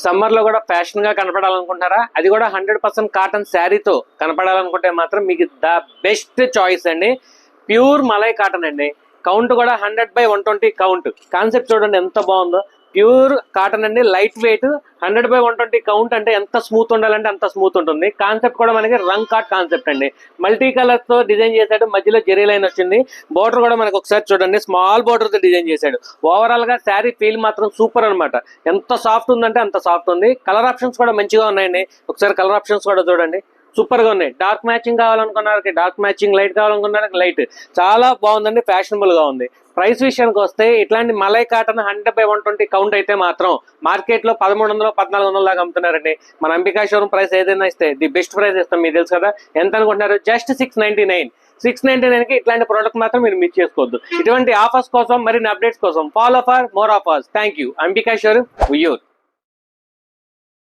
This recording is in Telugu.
సమ్మర్ లో కూడా ఫ్యాషన్ గా కనపడాలనుకుంటారా, అది కూడా 100% కాటన్ శారీతో కనపడాలనుకుంటే మాత్రం మీకు ద బెస్ట్ చాయిస్ అండి. ప్యూర్ మలై కాటన్ అండి. కౌంట్ కూడా 100/120 కౌంట్. కాన్సెప్ట్ చూడండి ఎంత బాగుందో. ప్యూర్ కాటన్ అండి, లైట్ వెయిట్, 100/120 కౌంట్. అంటే ఎంత స్మూత్ ఉండాలంటే అంత స్మూత్ ఉంటుంది. కాన్సెప్ట్ కూడా మనకి రంగ్ కాట్ కాన్సెప్ట్ అండి. మల్టీ కలర్స్ తో డిజైన్ చేశాడు, మధ్యలో జెరీ లైన్ వచ్చింది. బోర్డర్ కూడా మనకి ఒకసారి చూడండి, స్మాల్ బోర్డర్ తో డిజైన్ చేశాడు. ఓవరాల్ గా శారీ ఫీల్ మాత్రం సూపర్ అనమాట. ఎంత సాఫ్ట్ ఉందంటే అంత సాఫ్ట్ ఉంది. కలర్ ఆప్షన్స్ కూడా మంచిగా ఉన్నాయండి. ఒకసారి కలర్ ఆప్షన్స్ కూడా చూడండి, సూపర్ గా ఉన్నాయి. డార్క్ మ్యాచింగ్ కావాలనుకున్నారకి డార్క్ మ్యాచింగ్, లైట్ కావాలనుకున్నారకి లైట్. చాలా బాగుందండి, ఫ్యాషనబుల్ గా ఉంది. ప్రైస్ విషయానికి వస్తే ఇట్లాంటి మలై కాటన్ 100/120 కౌంట్ అయితే మాత్రం మార్కెట్ లో 1300-1400 దాకా అమ్ముతున్నారండి. మన అంబికా షోరూమ్ ప్రైస్ ఏదైనా ఇస్తే ది బెస్ట్ ప్రైస్ ఇస్తాం. మీకు తెలుసు కదా ఎంత అనుకుంటున్నారు, జస్ట్ 699 కి ఇట్లాంటి ప్రోడక్ట్ మాత్రం మీరు మిస్ చేసుకోవద్దు. ఇటువంటి ఆఫర్స్ కోసం, మరిన్ని అప్డేట్స్ కోసం follow for more offers. Thank you. Ambika showroom, Vuyyuru.